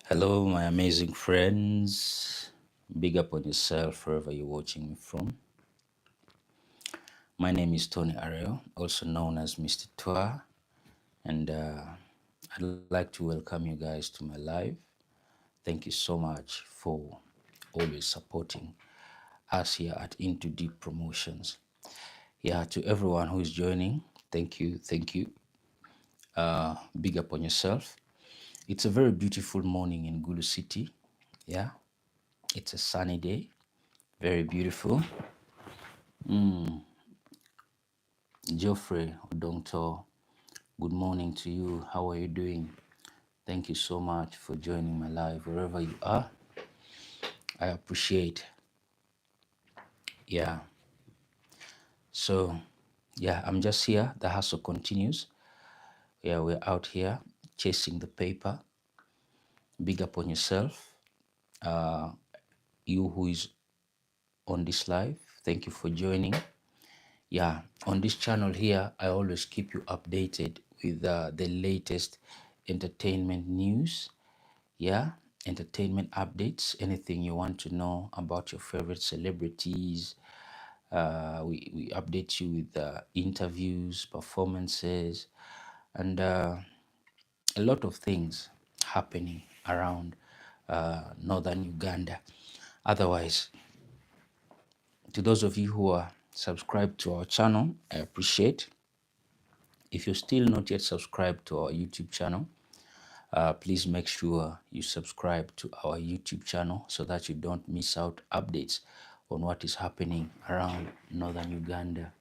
Hello, my amazing friends. Big up on yourself wherever you're watching me from. My name is Tony Ariel, also known as Mr. Twa, and I'd like to welcome you guys to my live. Thank you so much for always supporting us here at Into Deep Promotions. Yeah, to everyone who is joining, thank you, thank you. Big up on yourself. It's a very beautiful morning in Gulu City. Yeah, it's a sunny day, very beautiful. Geoffrey Odongto, good morning to you. How are you doing? Thank you so much for joining my live wherever you are. I appreciate. Yeah. So, yeah, I'm just here. The hustle continues. Yeah, we're out here chasing the paper. Big up on yourself. Uh, you who is on this live, thank you for joining. Yeah, on this channel here, I always keep you updated with the latest entertainment news. Yeah, entertainment updates, anything you want to know about your favorite celebrities. We update you with interviews, performances, and a lot of things happening around northern Uganda. Otherwise, to those of you who are subscribed to our channel, I appreciate. If you're still not yet subscribed to our YouTube channel, please make sure you subscribe to our YouTube channel so that you don't miss out updates on what is happening around northern Uganda.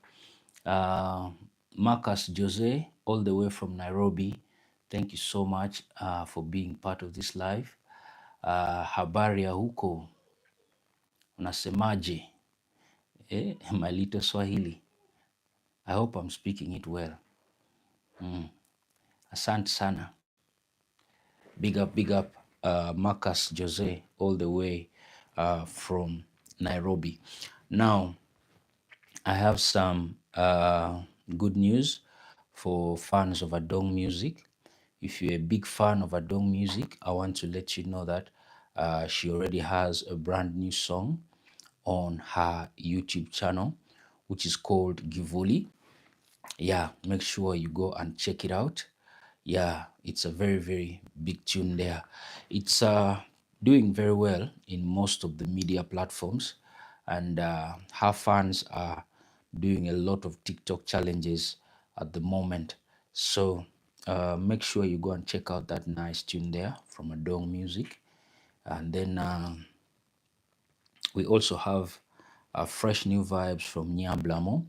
Marcus Jose, all the way from Nairobi, thank you so much for being part of this live. Habari ya huko, unasemaje? My little Swahili. I hope I'm speaking it well. Asante sana. Big up, Marcus Jose, all the way from Nairobi. Now, I have some good news for fans of Adong music. If you're a big fan of Adong music, I want to let you know that she already has a brand new song on her YouTube channel, which is called Givoli. Yeah, make sure you go and check it out. Yeah, it's a very big tune there. It's doing very well in most of the media platforms, and her fans are doing a lot of TikTok challenges at the moment. So make sure you go and check out that nice tune there from Adong Music. And then we also have fresh new vibes from Nya Blamo.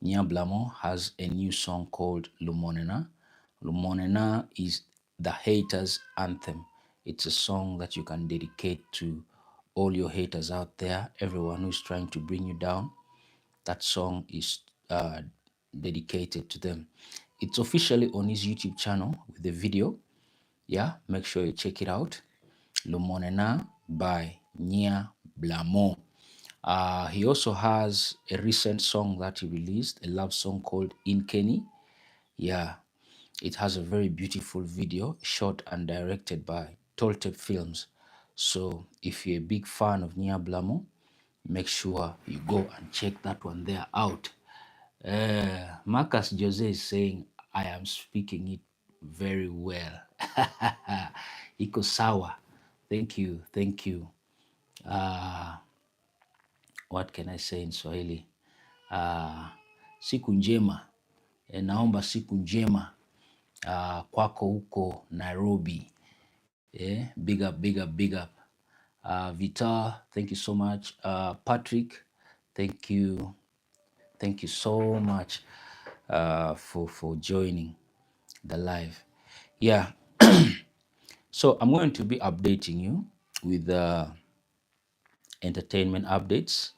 Nya Blamo has a new song called Lumonena. Lumonena is the haters' anthem. It's a song that you can dedicate to all your haters out there, everyone who's trying to bring you down. That song is dedicated to them. It's officially on his YouTube channel with the video. Yeah, make sure you check it out. Lumonena by Nya Blamo. He also has a recent song that he released, a love song called In Kenny. Yeah, it has a very beautiful video shot and directed by Toltep Films. So if you're a big fan of Nia Blamo, make sure you go and check that one there out. Marcus Jose is saying, I am speaking it very well. Iko sawa. Thank you, thank you. What can I say in Swahili? Siku njema. Naomba siku njema kwako huko Nairobi. Big up. Vitar, thank you so much. Patrick, thank you so much for joining the live. Yeah, so I'm going to be updating you with entertainment updates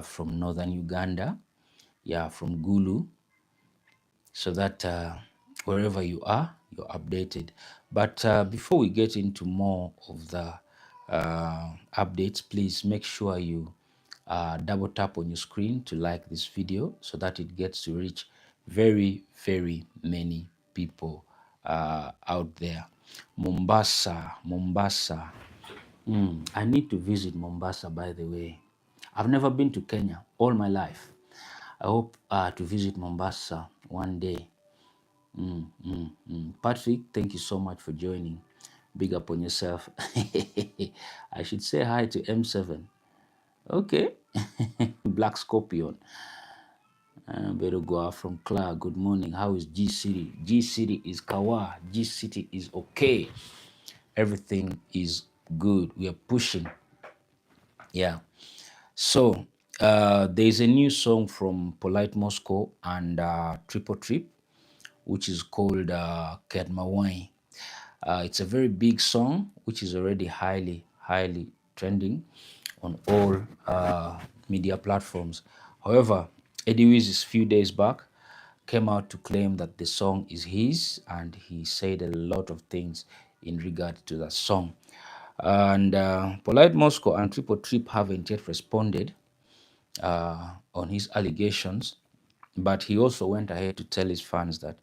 from northern Uganda, yeah, from Gulu, so that wherever you are, you're updated. But before we get into more of the updates, please make sure you double tap on your screen to like this video so that it gets to reach very many people out there. Mombasa, Mombasa. I need to visit Mombasa, by the way. I've never been to Kenya all my life. I hope to visit Mombasa one day. Patrick, thank you so much for joining. Big up on yourself. I should say hi to M7. Okay. Black Scorpion. Berugoa from Clark. Good morning. How is G City? G City is Kawa. G City is okay. Everything is good. We are pushing. Yeah. So there's a new song from Polite Moscow and Triple Trip, which is called Kedmawai. It's a very big song, which is already highly trending on all media platforms. However, Eddie Wiz, a few days back, came out to claim that the song is his, and he said a lot of things in regard to that song. And Polite Moscow and Triple Trip haven't yet responded on his allegations, but he also went ahead to tell his fans that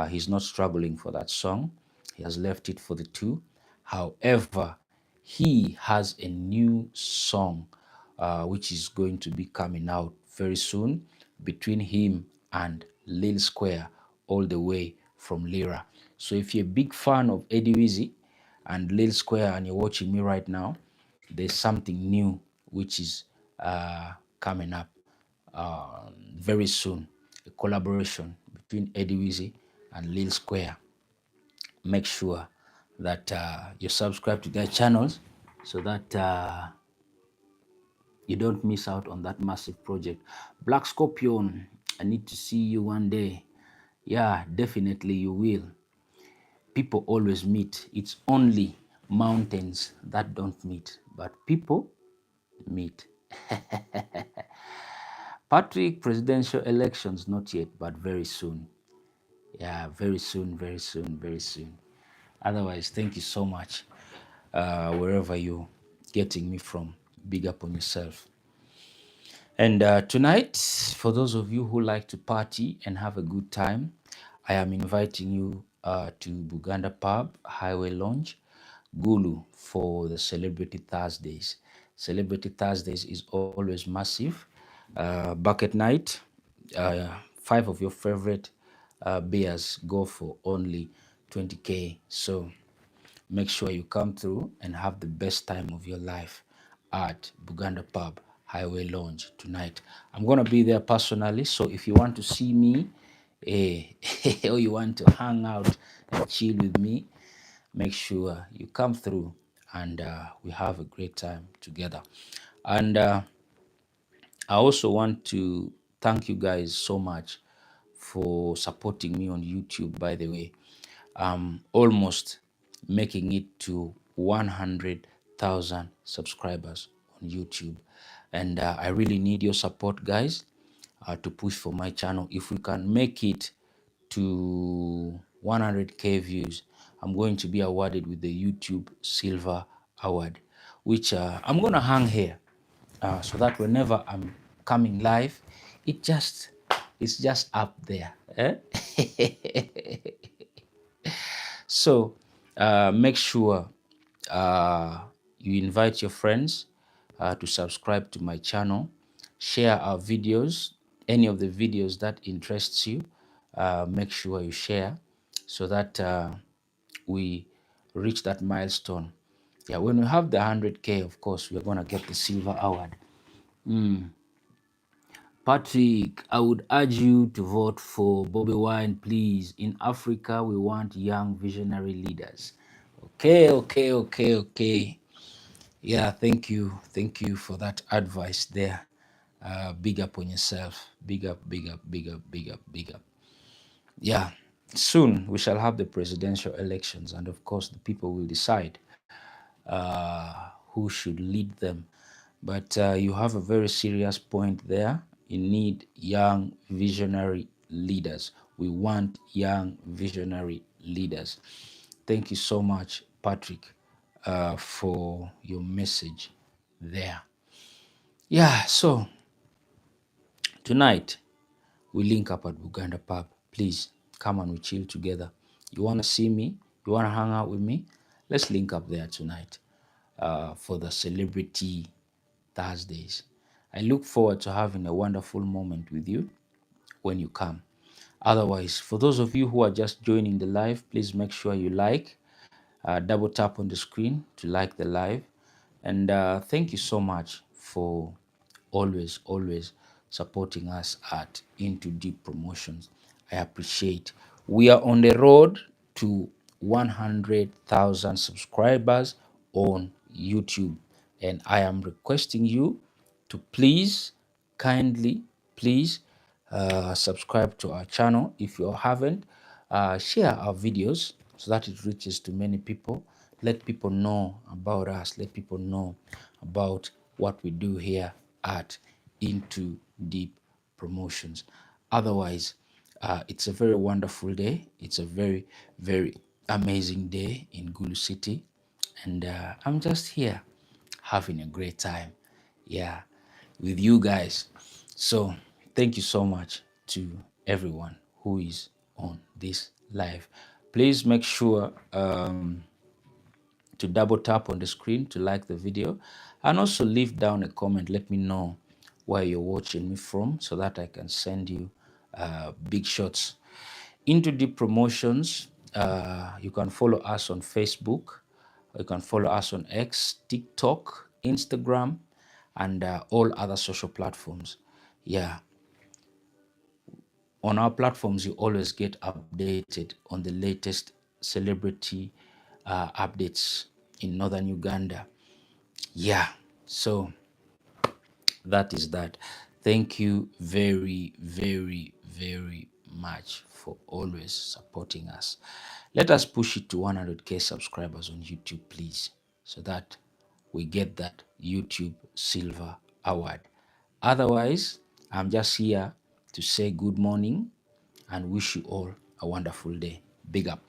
he's not struggling for that song. He has left it for the two. However, he has a new song which is going to be coming out very soon between him and Lil Square, all the way from Lira. So if you're a big fan of Eddie Wizzy and Lil Square and you're watching me right now, there's something new which is coming up very soon. A collaboration between Eddie Wizzy and Lil Square. Make sure that you subscribe to their channels so that you don't miss out on that massive project. Black Scorpion, I need to see you one day. Yeah, definitely you will. People always meet. It's only mountains that don't meet, but people meet. Patrick, presidential elections, not yet, but very soon. Yeah, very soon, very soon, very soon. Otherwise, thank you so much. Wherever you're getting me from, big up on yourself. And tonight, for those of you who like to party and have a good time, I am inviting you to Buganda Pub, Highway Lounge, Gulu for the Celebrity Thursdays. Celebrity Thursdays is always massive. Bucket night, 5 of your favorite beers go for only 20K. So make sure you come through and have the best time of your life at Buganda Pub, Highway Lounge tonight. I'm going to be there personally, so if you want to see me or you want to hang out and chill with me, make sure you come through and we have a great time together. And I also want to thank you guys so much for supporting me on YouTube, by the way. I'm almost making it to 100,000 subscribers on YouTube. And I really need your support, guys, to push for my channel. If we can make it to 100K views, I'm going to be awarded with the YouTube Silver Award, which I'm going to hang here so that whenever I'm coming live, it's just up there. Eh? So make sure you invite your friends to subscribe to my channel, share our videos, any of the videos that interests you, make sure you share so that we reach that milestone. Yeah, when we have the 100K, of course, we're going to get the silver award. Patrick, I would urge you to vote for Bobby Wine, please. In Africa, we want young visionary leaders. Okay. Yeah, thank you. Thank you for that advice there. Big up on yourself. Big up. Yeah, soon we shall have the presidential elections, and of course, the people will decide who should lead them. But you have a very serious point there. You need young visionary leaders. We want young visionary leaders. Thank you so much, Patrick, for your message there. Yeah, so tonight we link up at Buganda Pub. Please come and we chill together. You want to see me? You want to hang out with me? Let's link up there tonight for the Celebrity Thursdays. I look forward to having a wonderful moment with you when you come. Otherwise, for those of you who are just joining the live, please make sure you like, double tap on the screen to like the live. And thank you so much for always supporting us at Into Deep Promotions. I appreciate. We are on the road to 100,000 subscribers on YouTube, and I am requesting you to please, kindly, please subscribe to our channel if you haven't. Share our videos so that it reaches to many people. Let people know about us. Let people know about what we do here at Into Deep Promotions. Otherwise, it's a very wonderful day. It's a very amazing day in Gulu City. And I'm just here having a great time. Yeah, with you guys. So thank you so much to everyone who is on this live. Please make sure to double tap on the screen to like the video, and also leave down a comment. Let me know where you're watching me from so that I can send you big shots. Into Deep Promotions, you can follow us on Facebook, you can follow us on X, TikTok, Instagram, and all other social platforms. Yeah, on our platforms, you always get updated on the latest celebrity updates in northern Uganda. Yeah, so that is that. Thank you very much for always supporting us. Let us push it to 100K subscribers on YouTube, please, so that we get that YouTube Silver Award. Otherwise, I'm just here to say good morning and wish you all a wonderful day. Big up.